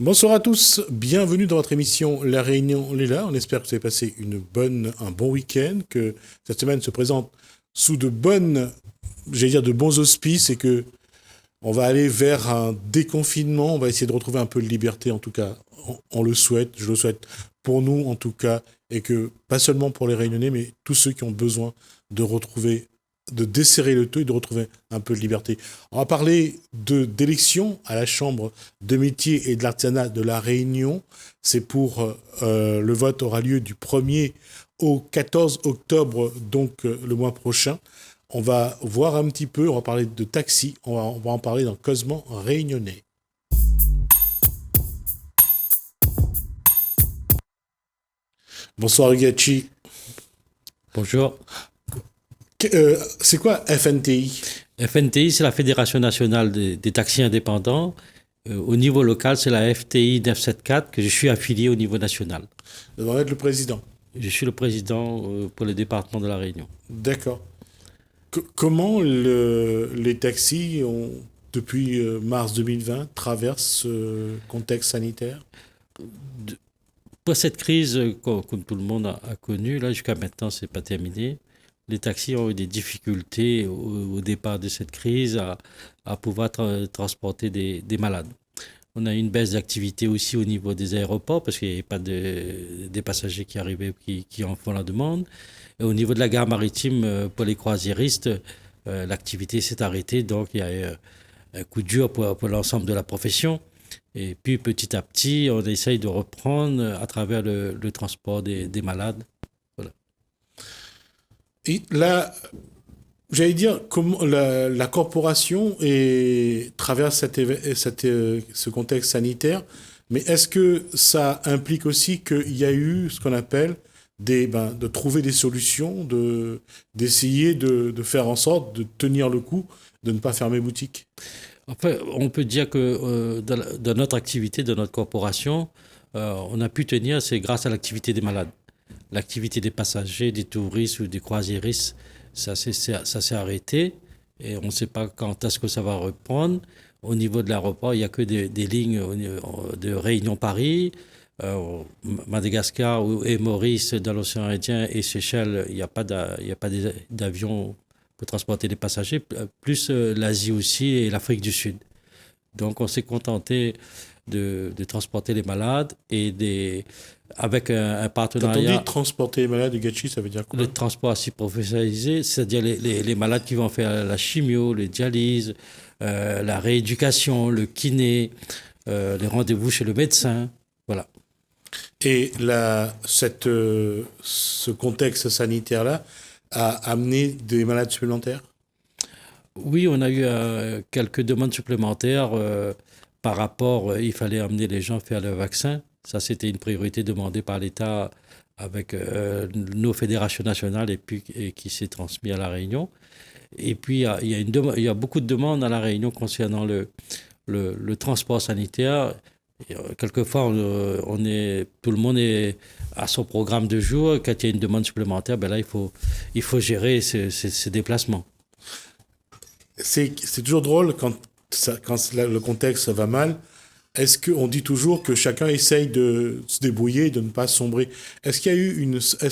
Bonsoir à tous, bienvenue dans votre émission La Réunion Léla. On espère que vous avez passé un bon week-end, que cette semaine se présente sous de bons auspices et que on va aller vers un déconfinement. On va essayer de retrouver un peu de liberté, en tout cas, on le souhaite, je le souhaite pour nous en tout cas, et que pas seulement pour les Réunionnais, mais tous ceux qui ont besoin de retrouver de desserrer le taux et de retrouver un peu de liberté. On va parler d'élections à la Chambre de métiers et de l'artisanat de la Réunion. C'est le vote aura lieu du 1er au 14 octobre, donc le mois prochain. On va voir un petit peu, on va parler de taxi, on va en parler dans Cosement Réunionnais. Bonsoir Hugachi. Bonjour. C'est quoi FNTI? FNTI, c'est la Fédération nationale des taxis indépendants. Au niveau local, c'est la FTI 974 que je suis affilié au niveau national. Vous allez être le président. Je suis le président pour le département de la Réunion. D'accord. Comment les taxis depuis mars 2020, traversent ce contexte sanitaire? Pour cette crise, comme tout le monde a connu, là jusqu'à maintenant, c'est pas terminé. Les taxis ont eu des difficultés au départ de cette crise à pouvoir transporter des malades. On a eu une baisse d'activité aussi au niveau des aéroports parce qu'il n'y avait pas des passagers qui arrivaient qui en font la demande. Et au niveau de la gare maritime, pour les croisiéristes, l'activité s'est arrêtée. Donc il y a eu un coup dur pour l'ensemble de la profession. Et puis petit à petit, on essaye de reprendre à travers le transport des malades. Et là, j'allais dire, comment la corporation traverse ce contexte sanitaire, mais est-ce que ça implique aussi qu'il y a eu ce qu'on appelle de trouver des solutions, d'essayer de faire en sorte de tenir le coup, de ne pas fermer boutique? Enfin, on peut dire que dans notre activité, de notre corporation, on a pu tenir, c'est grâce à l'activité des malades. L'activité des passagers, des touristes ou des croisiéristes, ça s'est arrêté et on ne sait pas quand est-ce que ça va reprendre. Au niveau de l'aéroport, il n'y a que des lignes de Réunion-Paris, Madagascar et Maurice dans l'océan Indien et Seychelles, il n'y a pas d'avion pour transporter les passagers, plus l'Asie aussi et l'Afrique du Sud. Donc on s'est contenté de transporter les malades avec un partenariat. Quand on dit transporter les malades, Gachi, ça veut dire quoi? Le transport assez professionnalisé, c'est-à-dire les malades qui vont faire la chimio, les dialyses, la rééducation, le kiné, les rendez-vous chez le médecin, voilà. Et ce contexte sanitaire-là a amené des malades supplémentaires? Oui, on a eu quelques demandes supplémentaires par rapport, il fallait amener les gens faire le vaccin. Ça, c'était une priorité demandée par l'État avec nos fédérations nationales et qui s'est transmis à La Réunion. Et puis, il y a beaucoup de demandes à La Réunion concernant le transport sanitaire. Et, quelquefois, tout le monde est à son programme de jour. Quand il y a une demande supplémentaire, ben là, il faut gérer ces déplacements. C'est toujours drôle quand le contexte va mal. Est-ce qu'on dit toujours que chacun essaye de se débrouiller, de ne pas sombrer? Est-ce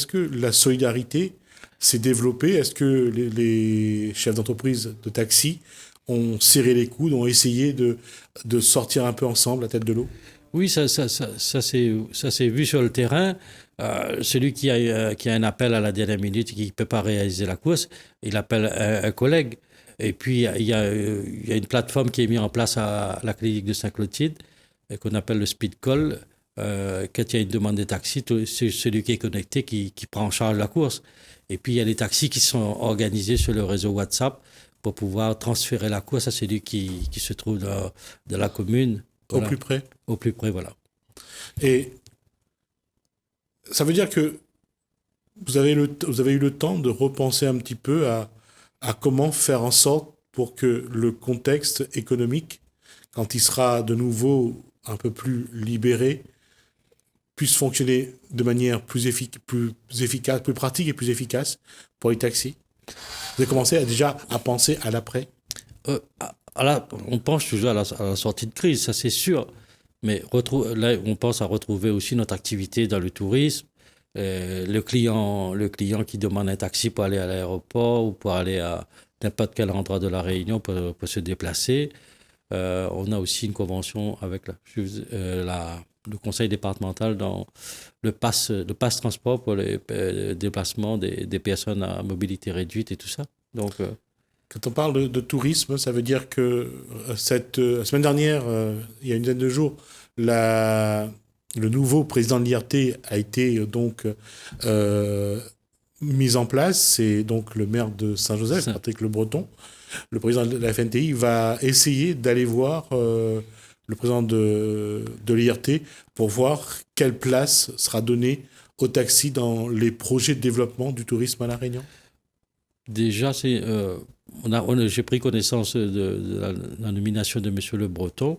que la solidarité s'est développée? Est-ce que les chefs d'entreprise de taxi ont serré les coudes, ont essayé de sortir un peu ensemble la tête de l'eau? Oui, ça s'est vu sur le terrain. Celui qui a un appel à la dernière minute et qui ne peut pas réaliser la course, il appelle un collègue. Et puis, il y a une plateforme qui est mise en place à la clinique de Saint-Clotilde, qu'on appelle le Speed Call. Quand il y a une demande de taxi, c'est celui qui est connecté qui prend en charge la course. Et puis, il y a les taxis qui sont organisés sur le réseau WhatsApp pour pouvoir transférer la course à celui qui se trouve dans la commune. Voilà. Au plus près? Au plus près, voilà. Et ça veut dire que vous avez eu le temps de repenser un petit peu à comment faire en sorte pour que le contexte économique, quand il sera de nouveau un peu plus libéré, puisse fonctionner de manière plus efficace, plus pratique et plus efficace pour les taxis? Vous avez commencé déjà à penser à l'après? On pense toujours à la sortie de crise, ça c'est sûr. Mais là, on pense à retrouver aussi notre activité dans le tourisme. Le client qui demande un taxi pour aller à l'aéroport ou pour aller à n'importe quel endroit de la Réunion pour se déplacer. On a aussi une convention avec le conseil départemental dans le pass transport pour les déplacements des personnes à mobilité réduite et tout ça. Donc, quand on parle de tourisme, ça veut dire que la semaine dernière, il y a une dizaine de jours, le nouveau président de l'IRT a été donc mis en place. C'est donc le maire de Saint-Joseph, Patrick Le Breton. Le président de la FNTI va essayer d'aller voir le président de l'IRT pour voir quelle place sera donnée aux taxis dans les projets de développement du tourisme à La Réunion. Déjà, j'ai pris connaissance de la nomination de M. Le Breton.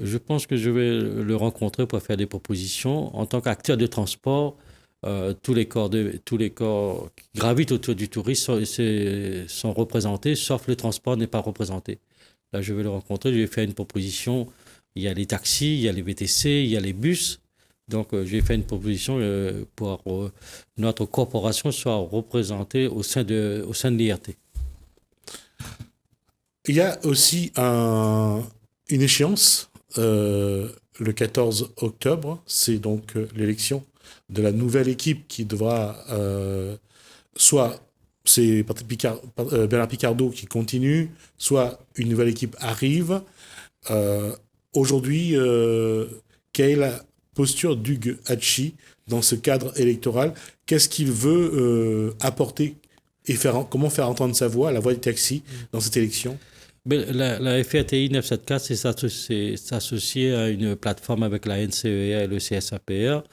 Je pense que je vais le rencontrer pour faire des propositions. En tant qu'acteur de transport, tous les corps qui gravitent autour du tourisme sont représentés, sauf le transport n'est pas représenté. Là, je vais le rencontrer, je vais faire une proposition. Il y a les taxis, il y a les VTC, il y a les bus. Donc, je vais faire une proposition pour que notre corporation soit représentée au sein de l'IRT. Il y a aussi une échéance, le 14 octobre. C'est donc l'élection de la nouvelle équipe qui devra soit c'est Bernard Picardo qui continue, soit une nouvelle équipe arrive. Aujourd'hui, quelle est la posture d'Hugues Hachi dans ce cadre électoral? Qu'est-ce qu'il veut apporter et comment faire entendre sa voix, la voix des taxis, dans cette élection? La FRTI 974 s'est associée à une plateforme avec la NCEA et le CSAPR.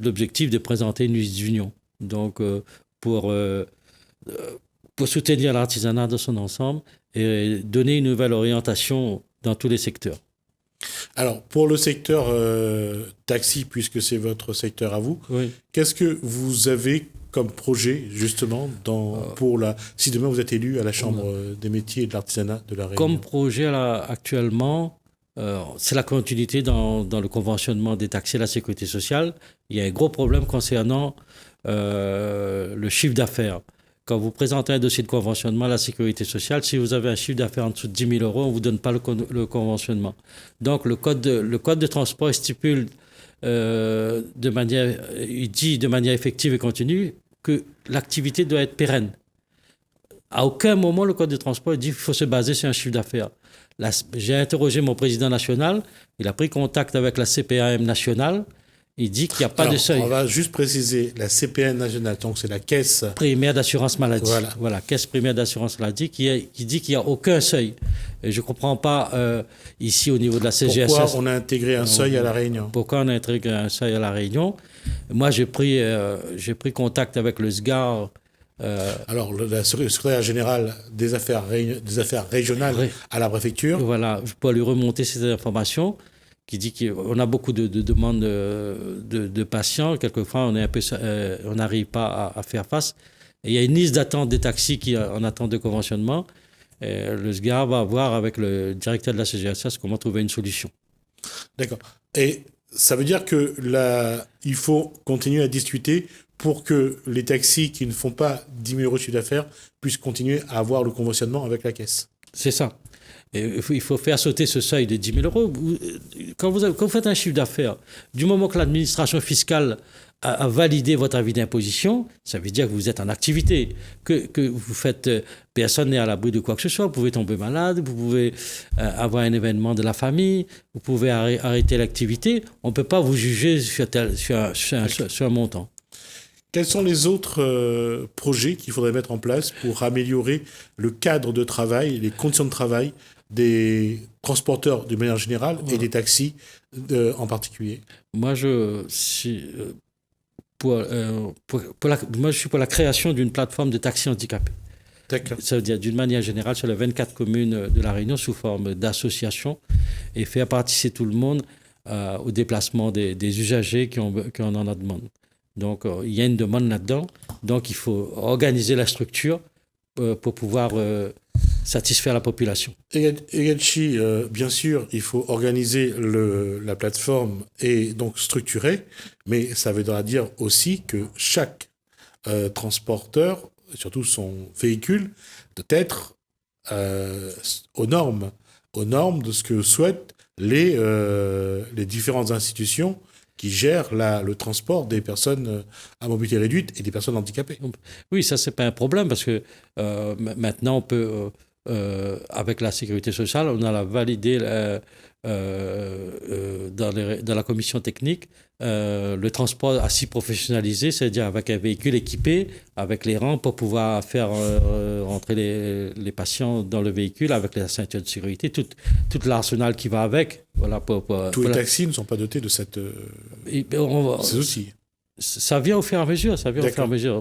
L'objectif de présenter une liste d'union. Donc, pour soutenir l'artisanat dans son ensemble et donner une nouvelle orientation dans tous les secteurs. Alors, pour le secteur taxi, puisque c'est votre secteur à vous, oui. Qu'est-ce que vous avez comme projet, justement, si demain vous êtes élu à la Chambre des métiers et de l'artisanat de La Réunion? Comme projet, actuellement, c'est la continuité dans le conventionnement des taxis et la sécurité sociale. Il y a un gros problème concernant le chiffre d'affaires. Quand vous présentez un dossier de conventionnement à la sécurité sociale, si vous avez un chiffre d'affaires en dessous de 10 000 euros, on ne vous donne pas le conventionnement. Donc, le code de transport stipule il dit de manière effective et continue que l'activité doit être pérenne. À aucun moment, le code de transport dit qu'il faut se baser sur un chiffre d'affaires. J'ai interrogé mon président national, il a pris contact avec la CPAM nationale, il dit qu'il n'y a pas de seuil. On va juste préciser, la CPAM nationale, donc c'est la caisse primaire d'assurance maladie. Voilà, caisse primaire d'assurance maladie qui dit qu'il n'y a aucun seuil. Et je ne comprends pas ici au niveau de la CGSS. Pourquoi on a intégré un seuil à La Réunion? Pourquoi on a intégré un seuil à La Réunion? Moi, j'ai pris contact avec le SGAR. Alors, la secrétaire générale des affaires régionales à la préfecture. Voilà, je peux lui remonter ces informations qui dit qu'on a beaucoup de demandes de patients. Quelquefois, on n'arrive pas à faire face. Et il y a une liste d'attente des taxis qui en attente de conventionnement. Et le SGAR va voir avec le directeur de la CGSS comment trouver une solution. D'accord. Et ça veut dire que il faut continuer à discuter pour que les taxis qui ne font pas 10 000 euros de chiffre d'affaires puissent continuer à avoir le conventionnement avec la caisse. C'est ça. Et il faut faire sauter ce seuil de 10 000 euros. Quand vous faites un chiffre d'affaires, du moment que l'administration fiscale a validé votre avis d'imposition, ça veut dire que vous êtes en activité, que vous faites, personne n'est à l'abri de quoi que ce soit. Vous pouvez tomber malade, vous pouvez avoir un événement de la famille, vous pouvez arrêter l'activité. On ne peut pas vous juger sur un montant. Quels sont les autres projets qu'il faudrait mettre en place pour améliorer le cadre de travail, les conditions de travail des transporteurs de manière générale et des taxis en particulier? Moi, je suis pour la création d'une plateforme de taxis handicapés. D'accord. Ça veut dire d'une manière générale sur les 24 communes de La Réunion sous forme d'association et faire participer tout le monde au déplacement des usagers qui en ont la demande. Donc, il y a une demande là-dedans. Donc, il faut organiser la structure pour pouvoir satisfaire la population. Egachi, bien sûr, il faut organiser la plateforme et donc structurer, mais ça voudra dire aussi que chaque transporteur, surtout son véhicule, doit être aux normes de ce que souhaitent les différentes institutions qui gèrent le transport des personnes à mobilité réduite et des personnes handicapées. Oui, ça, c'est pas un problème parce que maintenant, on peut, avec la sécurité sociale, on a validé dans la commission technique le transport assis professionnalisé, c'est-à-dire avec un véhicule équipé, avec les rampes pour pouvoir faire rentrer les patients dans le véhicule avec la ceinture de sécurité, tout l'arsenal qui va avec. Voilà, Tous les taxis ne sont pas dotés de ces outils. Ça vient au fur et à mesure.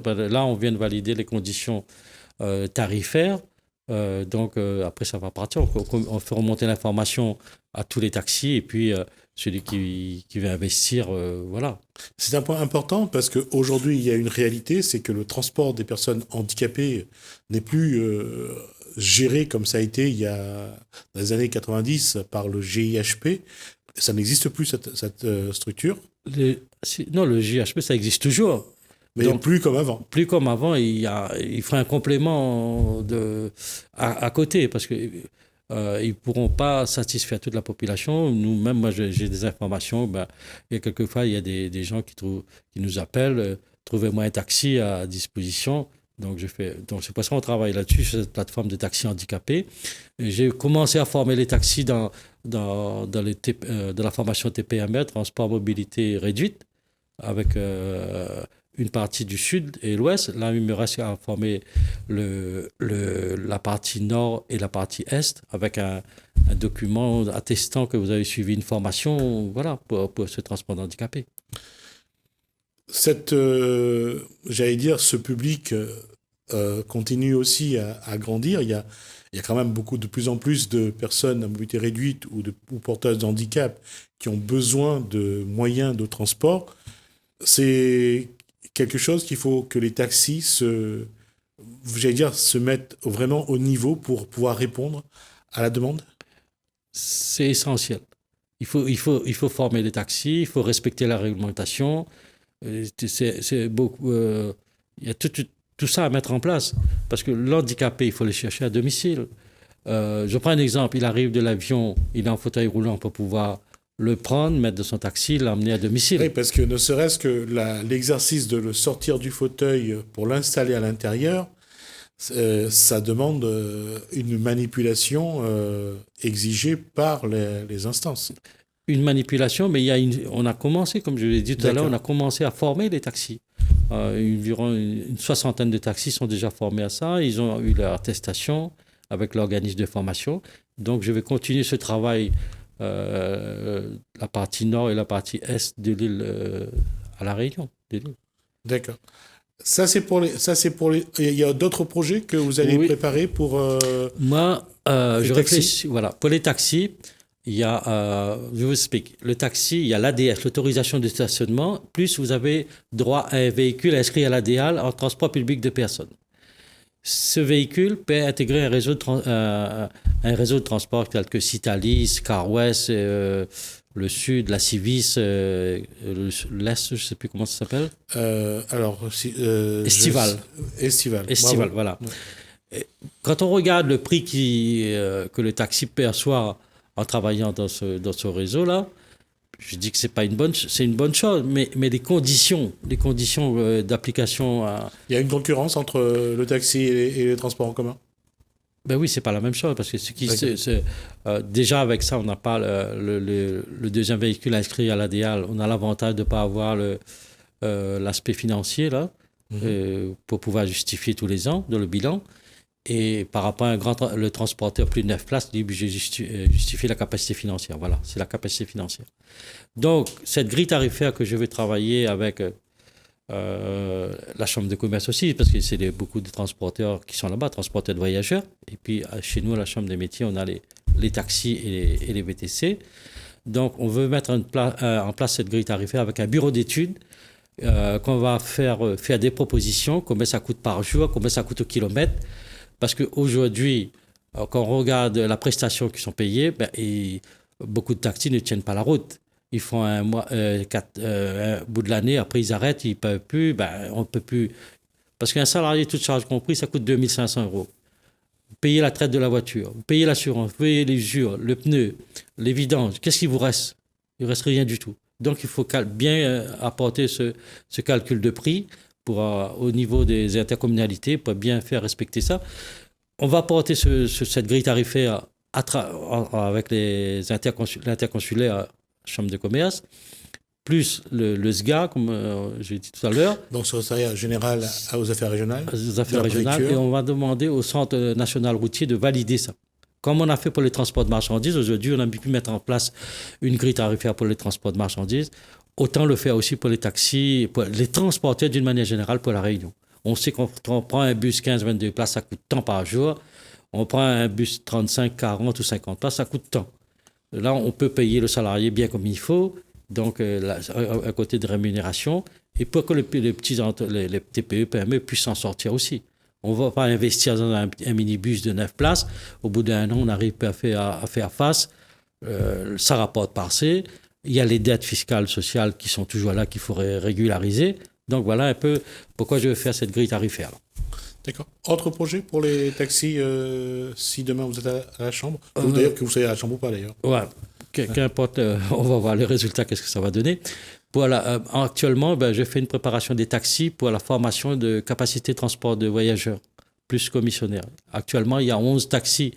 Là, on vient de valider les conditions tarifaires. Donc, après, ça va partir. On fait remonter l'information à tous les taxis et puis celui qui veut investir, voilà. C'est un point important parce qu'aujourd'hui, il y a une réalité, c'est que le transport des personnes handicapées n'est plus géré comme ça a été il y a dans les années 90 par le GIHP. Ça n'existe plus, cette structure. Non, le GIHP, ça existe toujours. Mais donc, plus comme avant. Plus comme avant, il ferait un complément à côté parce que ils ne pourront pas satisfaire toute la population. Nous-mêmes, moi, j'ai des informations. Il y a quelquefois, il y a des gens qui nous appellent, trouvez-moi un taxi à disposition. Donc, c'est pour ça qu'on travaille là-dessus, sur cette plateforme de taxis handicapés. Et j'ai commencé à former les taxis dans la formation TPMR, Transport Mobilité Réduite, avec une partie du sud et l'ouest. Là, il me reste à former la partie nord et la partie est avec un document attestant que vous avez suivi une formation, voilà, pour ce transport handicapé. J'allais dire, ce public continue aussi à grandir. Il y a quand même de plus en plus de personnes à mobilité réduite ou porteuses de handicap qui ont besoin de moyens de transport. C'est quelque chose qu'il faut que les taxis se mettent vraiment au niveau pour pouvoir répondre à la demande. C'est essentiel. Il faut former les taxis, il faut respecter la réglementation. C'est beaucoup. Il y a tout ça à mettre en place parce que l'handicapé, il faut le chercher à domicile. Je prends un exemple. Il arrive de l'avion, il est en fauteuil roulant pour pouvoir le prendre, mettre dans son taxi, l'emmener à domicile. Oui, parce que ne serait-ce que l'exercice de le sortir du fauteuil pour l'installer à l'intérieur, ça demande une manipulation exigée par les instances. Une manipulation, mais on a commencé, comme je l'ai dit tout à l'heure, on a commencé à former les taxis. Environ une soixantaine de taxis sont déjà formés à ça. Ils ont eu leur attestation avec l'organisme de formation. Donc, je vais continuer ce travail la partie nord et la partie est de l'île à La Réunion. D'accord. Ça, c'est pour les. Il y a d'autres projets que vous allez préparer pour. Moi, je réfléchis. Voilà. Pour les taxis, il y a. Je vous explique. Le taxi, il y a l'ADS, l'autorisation de stationnement, plus vous avez droit à un véhicule inscrit à l'ADL en transport public de personnes. Ce véhicule peut intégrer un réseau de transport tel que Citalis, Car West, le Sud, la Civis, l'Est, je ne sais plus comment ça s'appelle. Estival. Estival, voilà. Ouais. Quand on regarde le prix que le taxi perçoit en travaillant dans ce réseau-là, je dis que c'est une bonne chose, mais les conditions d'application. Il y a une concurrence entre le taxi et les transports en commun. Ben oui, c'est pas la même chose parce que déjà avec ça, on n'a pas le deuxième véhicule inscrit à l'ADL. On a l'avantage de ne pas avoir l'aspect financier là pour pouvoir justifier tous les ans dans le bilan. Et par rapport à le transporteur plus de 9 places, il est obligé de justifier la capacité financière. Voilà, c'est la capacité financière. Donc, cette grille tarifaire que je vais travailler avec la Chambre de commerce aussi, parce que c'est beaucoup de transporteurs qui sont là-bas, transporteurs de voyageurs. Et puis, chez nous, à la Chambre des métiers, on a les taxis et les VTC. Donc, on veut mettre en place cette grille tarifaire avec un bureau d'études qu'on va faire des propositions, combien ça coûte par jour, combien ça coûte au kilomètre. Parce qu'aujourd'hui, Alors, quand on regarde la prestation qui sont payées, beaucoup de taxis ne tiennent pas la route. Ils font un bout de l'année, après ils arrêtent, ils ne peuvent plus, on ne peut plus. Parce qu'un salarié, toute charge compris, ça coûte 2 500 euros. Vous payez la traite de la voiture, vous payez l'assurance, vous payez les usures, le pneu, les vidanges. Qu'est-ce qu'il vous reste? Il ne reste rien du tout. Donc il faut bien apporter ce calcul de prix au niveau des intercommunalités pour bien faire respecter ça. On va apporter cette grille tarifaire avec l'interconsulaire Chambre de commerce, plus le SGA, comme j'ai dit tout à l'heure. Donc, secrétariat général aux affaires régionales. Aux affaires régionales. Et on va demander au Centre national routier de valider ça. Comme on a fait pour les transports de marchandises, aujourd'hui, on a pu mettre en place une grille tarifaire pour les transports de marchandises. Autant le faire aussi pour les taxis, pour les transporteurs d'une manière générale pour la Réunion. On sait qu'on prend un bus 15-22 places, ça coûte tant par jour. On prend un bus 35, 40 ou 50 places, ça coûte tant. Là, on peut payer le salarié bien comme il faut, donc un côté de rémunération, et pour que les TPE, PME puissent s'en sortir aussi. On ne va pas investir dans un minibus de 9 places. Au bout d'un an, on arrive à faire face. Ça rapporte par C. Il y a les dettes fiscales, sociales qui sont toujours là, qu'il faudrait régulariser. Donc voilà un peu pourquoi je veux faire cette grille tarifaire. D'accord. Autre projet pour les taxis, si demain vous êtes à la Chambre, ou d'ailleurs que vous soyez à la Chambre ou pas d'ailleurs. Ouais, qu'importe, on va voir les résultats, qu'est-ce que ça va donner. Actuellement, je fais une préparation des taxis pour la formation de capacité de transport de voyageurs, plus commissionnaires. Actuellement, il y a 11 taxis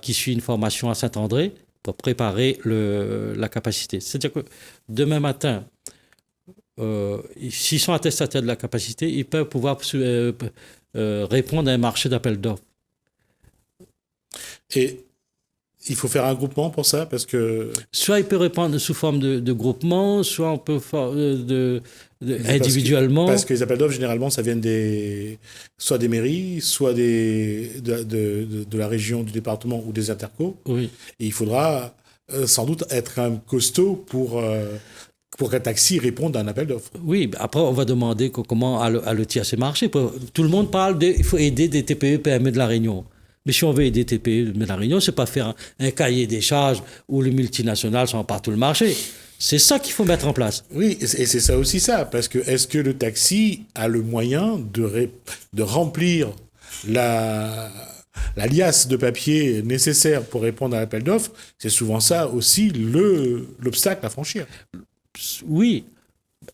qui suivent une formation à Saint-André pour préparer la capacité. C'est-à-dire que demain matin, s'ils sont attestataires de la capacité, ils peuvent pouvoir répondre à un marché d'appel d'offres. Et il faut faire un groupement pour ça, parce que... Soit il peut répondre sous forme de groupement, soit on peut faire individuellement. Parce que les appels d'offres, généralement, ça vient soit des mairies, soit de la région, du département ou des intercos. Oui. Et il faudra sans doute être un costaud pour qu'un taxi réponde à un appel d'offres. Oui, après, on va demander comment à le tirer ces marchés. Tout le monde parle il faut aider des TPE, PME de la Réunion. Mais si on veut aider TPE de la Réunion, ce n'est pas faire un cahier des charges où les multinationales sont partout le marché. C'est ça qu'il faut mettre en place. Oui, et c'est ça aussi ça. Parce que est-ce que le taxi a le moyen de remplir la liasse de papier nécessaire pour répondre à l'appel d'offres? C'est souvent ça aussi l'obstacle à franchir. Oui,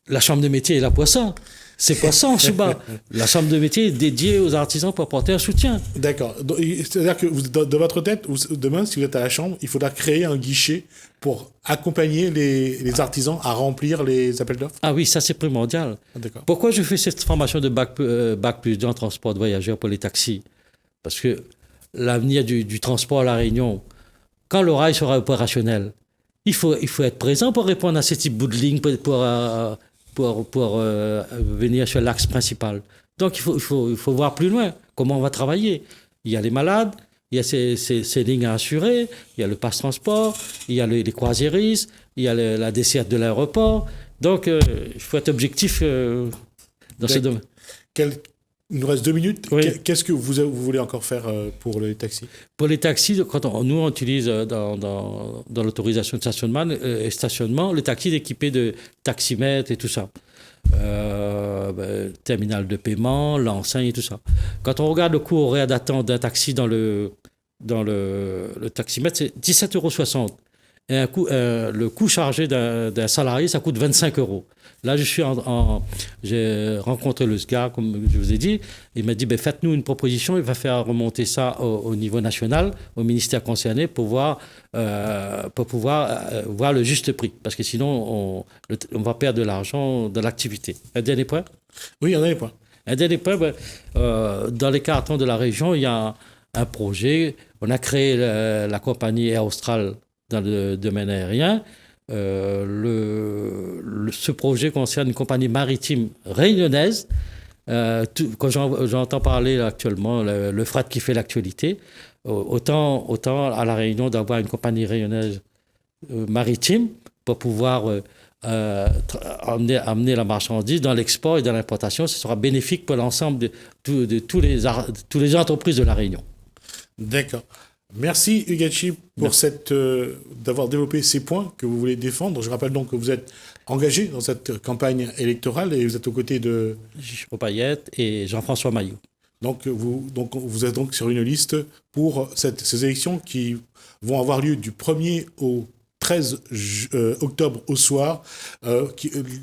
la chambre de métier est là pour ça. C'est pas ça en Suba. La chambre de métier est dédiée aux artisans pour apporter un soutien. D'accord. C'est-à-dire que dans votre tête, demain, si vous êtes à la chambre, il faudra créer un guichet pour accompagner les artisans à remplir les appels d'offres? Ah oui, ça c'est primordial. D'accord. Pourquoi je fais cette formation de bac plus 2 en transport de voyageurs pour les taxis? Parce que l'avenir du transport à La Réunion, quand le rail sera opérationnel, il faut être présent pour répondre à ces types de lignes pour venir sur l'axe principal. Donc, il faut voir plus loin comment on va travailler. Il y a les malades, il y a ces lignes à assurer, il y a le passe-transport, il y a les croisiéristes, il y a la desserte de l'aéroport. Donc, il faut être objectif dans ce domaine. Il nous reste 2 minutes. Oui. Qu'est-ce que vous voulez encore faire pour les taxis? Pour les taxis, quand on utilise dans l'autorisation de stationnement, le taxi est équipé de taximètres et tout ça. Terminal de paiement, l'enseigne et tout ça. Quand on regarde le coût horaire d'attente d'un taxi dans le taximètre, c'est 17,60 €. Et le coût chargé d'un salarié, ça coûte 25 €. Là, j'ai rencontré le SGA, comme je vous ai dit. Il m'a dit, faites-nous une proposition. Il va faire remonter ça au niveau national, au ministère concerné, pour pouvoir voir le juste prix. Parce que sinon, on va perdre de l'argent dans l'activité. Un dernier point? Oui, un dernier point. Un dernier point, dans les cartons de la région, il y a un projet. On a créé la compagnie Air Austral dans le domaine aérien. Ce projet concerne une compagnie maritime réunionnaise. Quand j'entends parler actuellement, le fret qui fait l'actualité, autant à La Réunion d'avoir une compagnie réunionnaise maritime pour pouvoir amener la marchandise dans l'export et dans l'importation. Ce sera bénéfique pour l'ensemble de tous les entreprises de La Réunion. D'accord. Merci Ugachi pour Merci. d'avoir développé ces points que vous voulez défendre. Je rappelle donc que vous êtes engagé dans cette campagne électorale et vous êtes aux côtés de... Gilles Payette et Jean-François Maillot. Donc vous êtes donc sur une liste pour ces élections qui vont avoir lieu du 1er au 13 octobre au soir,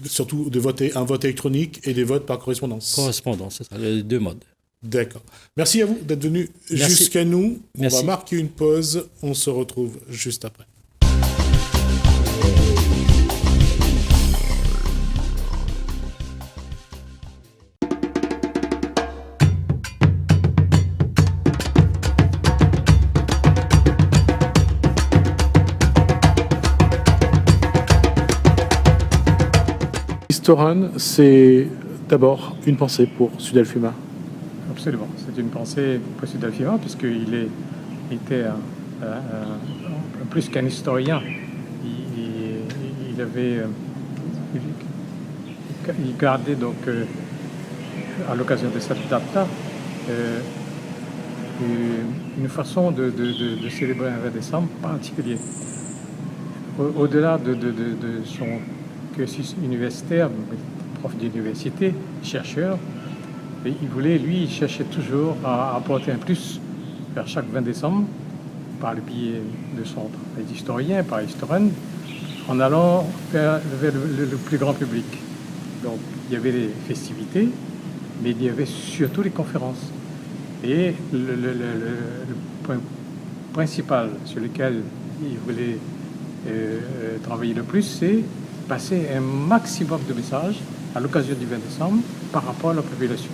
surtout un vote électronique et des votes par correspondance. Correspondance, c'est ça, les deux modes. D'accord. Merci à vous d'être venu jusqu'à nous. Merci. On va marquer une pause. On se retrouve juste après. Run, c'est d'abord une pensée pour Sud-Alfuma. Absolument, c'est une pensée pour Sud-Alfuma puisqu'il était plus qu'un historien. Il gardait donc à l'occasion de cette date-là une façon de célébrer un 20 décembre particulier. Au-delà de son cursus universitaire, prof d'université, chercheur, et il cherchait toujours à apporter un plus vers chaque 20 décembre par le biais de son travail d'historien, par historienne, en allant vers le plus grand public. Donc il y avait les festivités, mais il y avait surtout les conférences. Et le point principal sur lequel il voulait travailler le plus, c'est passer un maximum de messages à l'occasion du 20 décembre par rapport à la population.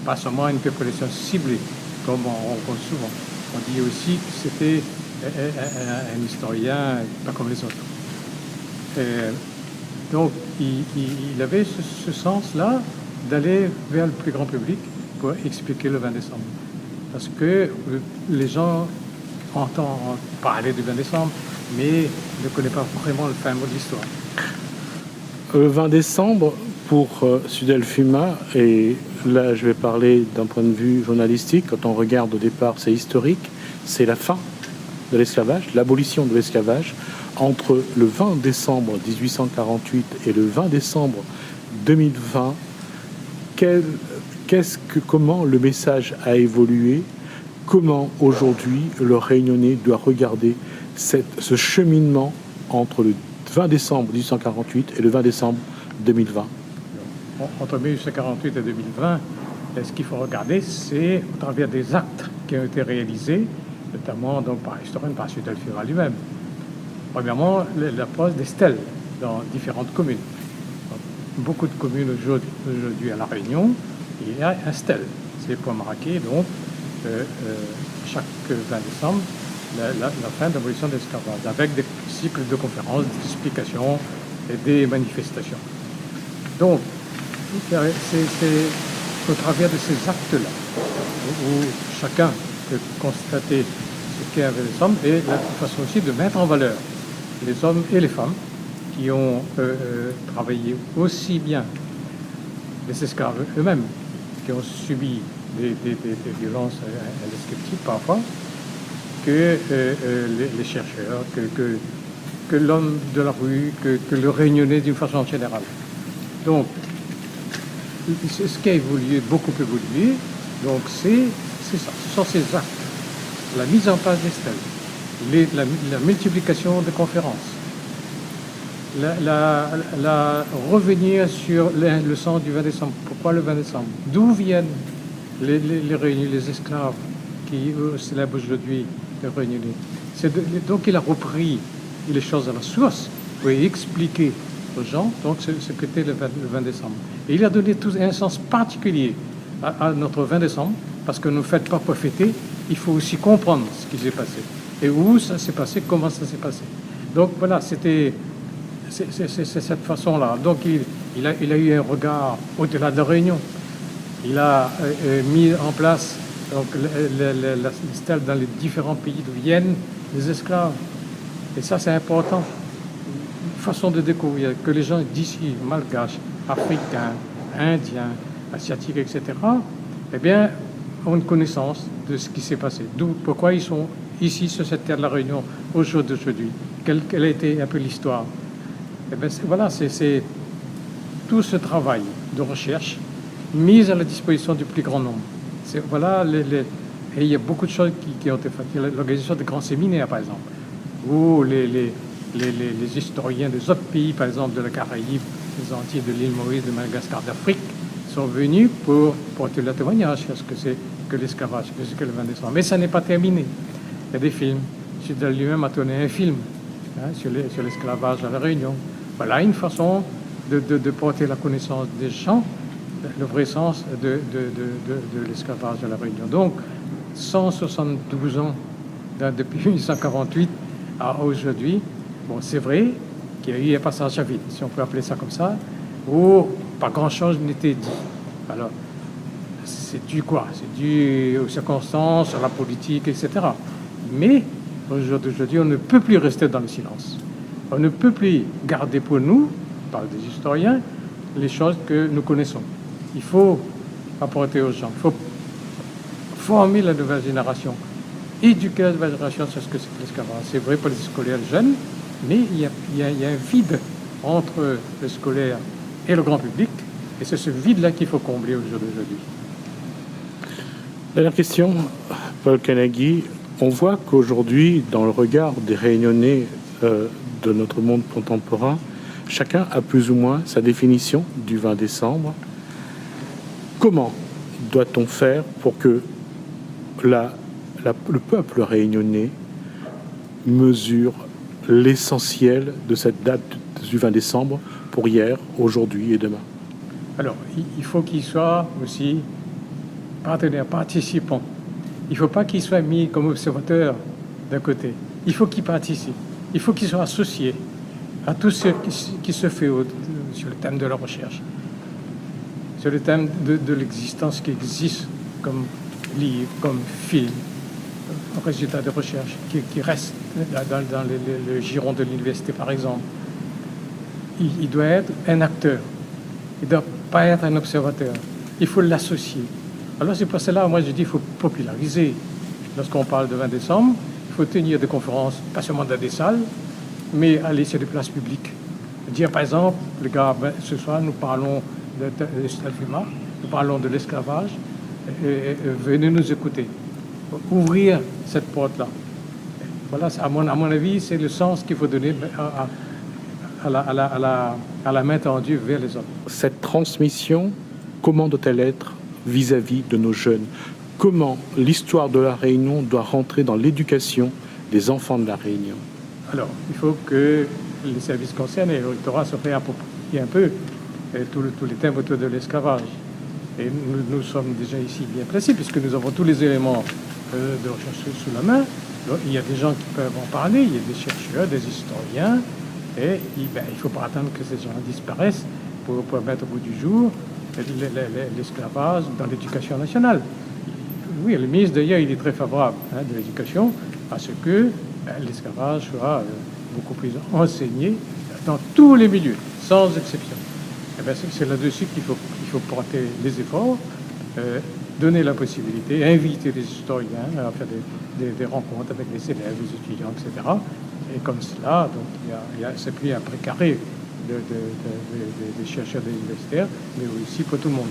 Pas seulement une population ciblée, comme on rencontre souvent. On dit aussi que c'était un historien pas comme les autres. Donc, il avait ce sens-là d'aller vers le plus grand public pour expliquer le 20 décembre. Parce que les gens entendent parler du 20 décembre, mais ne connaissent pas vraiment le fin mot de l'histoire. Le 20 décembre, pour Sud-Alfuma, et là je vais parler d'un point de vue journalistique, quand on regarde au départ, c'est historique, c'est la fin de l'esclavage, l'abolition de l'esclavage, entre le 20 décembre 1848 et le 20 décembre 2020. Comment le message a évolué, comment aujourd'hui le Réunionnais doit regarder ce cheminement entre le 20 décembre 1848 et le 20 décembre 2020. Entre 1848 et 2020, ce qu'il faut regarder, c'est au travers des actes qui ont été réalisés, notamment donc, par l'historien, par Sud-Alfuma lui-même. Premièrement, la pose des stèles dans différentes communes. Donc, beaucoup de communes aujourd'hui à La Réunion, il y a un stèle. C'est pour marquer donc chaque 20 décembre la fin de l'abolition de l'esclavage, avec des cycles de conférences, des explications et des manifestations. Donc, c'est au travers de ces actes-là où chacun peut constater ce qu'est un 20 décembre et la façon aussi de mettre en valeur les hommes et les femmes qui ont travaillé aussi bien les esclaves eux-mêmes, qui ont subi des violences indescriptibles parfois, que les chercheurs, que l'homme de la rue, que le Réunionnais d'une façon générale. Donc, ce qui a évolué, beaucoup évolué, donc c'est ça, ce sont ces actes, la mise en place des stèles, la multiplication de conférences, revenir sur le sens du 20 décembre. Pourquoi le 20 décembre? D'où viennent les Réunionnais, les esclaves qui eux célèbrent aujourd'hui les Réunionnais? Donc il a repris les choses à la source pour expliquer aux gens donc ce qu'était le 20 décembre. Et il a donné un sens particulier à notre 20 décembre, parce que ne faites pas pour fêter, il faut aussi comprendre ce qui s'est passé. Et où ça s'est passé, comment ça s'est passé. Donc voilà, c'est cette façon-là. Donc il a eu un regard au-delà de la Réunion. Il a mis en place donc, la stèle dans les différents pays d'où viennent les esclaves. Et ça, c'est important. Une façon de découvrir que les gens d'ici, malgaches, africains, indiens, asiatiques, etc., eh bien, ont une connaissance de ce qui s'est passé. D'où pourquoi ils sont ici, sur cette terre de la Réunion, au jour d'aujourd'hui? Quelle a été un peu l'histoire? Eh bien, voilà, c'est tout ce travail de recherche mis à la disposition du plus grand nombre. Voilà, et il y a beaucoup de choses qui ont été faites. Il y a l'organisation de grands séminaires, par exemple, où les historiens des autres pays, par exemple de la Caraïbe, des Antilles, de l'île Maurice, de Madagascar, d'Afrique, sont venus pour porter le témoignage sur ce que c'est que l'esclavage, ce que c'est que le 20 décembre. Mais ça n'est pas terminé. Il y a des films. Fidel lui-même a tourné un film sur l'esclavage à la Réunion. Voilà une façon de porter la connaissance des gens, le vrai sens de l'esclavage à la Réunion. Donc, 172 ans depuis 1848 à aujourd'hui, bon, c'est vrai qu'il y a eu un passage à vide, si on peut appeler ça comme ça, où pas grand-chose n'était dit. Alors, c'est dû quoi? C'est dû aux circonstances, à la politique, etc. Mais aujourd'hui, on ne peut plus rester dans le silence. On ne peut plus garder pour nous, par des historiens, les choses que nous connaissons. Il faut apporter aux gens, il faut former la nouvelle génération, éduquer la nouvelle génération sur ce que c'est que l'esclavage. C'est vrai pour les scolaires jeunes, mais il y a un vide entre le scolaire et le grand public, et c'est ce vide-là qu'il faut combler au jour d'aujourd'hui. Dernière question, Paul Kanagi. On voit qu'aujourd'hui, dans le regard des Réunionnais de notre monde contemporain, chacun a plus ou moins sa définition du 20 décembre. Comment doit-on faire pour que le peuple réunionnais mesure l'essentiel de cette date du 20 décembre pour hier, aujourd'hui et demain? Alors, il faut qu'il soit aussi partenaire, participant. Il ne faut pas qu'il soit mis comme observateur d'un côté. Il faut qu'il participe. Il faut qu'il soit associé à tout ce qui se fait sur le thème de la recherche, sur le thème de l'existence qui existe comme livre, comme film, résultat de recherche, qui reste dans le giron de l'université, par exemple. Il doit être un acteur. Il ne doit pas être un observateur. Il faut l'associer. Alors c'est pour cela, moi je dis, il faut populariser. Lorsqu'on parle de 20 décembre, il faut tenir des conférences, pas seulement dans des salles, mais aller sur des places publiques. Dire par exemple, les gars, ce soir nous parlons de Stelfima, nous parlons de l'esclavage, venez nous écouter. Ouvrir cette porte-là. Voilà, à mon avis, c'est le sens qu'il faut donner à la main tendue vers les autres. Cette transmission, comment doit-elle être vis-à-vis de nos jeunes? Comment l'histoire de la Réunion doit rentrer dans l'éducation des enfants de la Réunion? Alors, il faut que les services concernés et le rectorat se réapproprient un peu tous les thèmes autour de l'esclavage. Et nous sommes déjà ici bien précis, puisque nous avons tous les éléments de recherche sous la main. Donc, il y a des gens qui peuvent en parler, il y a des chercheurs, des historiens, et il ne faut pas attendre que ces gens disparaissent pour mettre au bout du jour l'esclavage dans l'éducation nationale. Oui, le ministre d'ailleurs, il est très favorable de l'éducation à ce que l'esclavage soit beaucoup plus enseigné dans tous les milieux, sans exception. Et bien, c'est là-dessus qu'il faut porter les efforts, donner la possibilité, inviter les historiens à faire des rencontres avec les élèves, les étudiants, etc. Et comme cela, donc, c'est plus un précaré des chercheurs des universitaires, mais aussi pour tout le monde.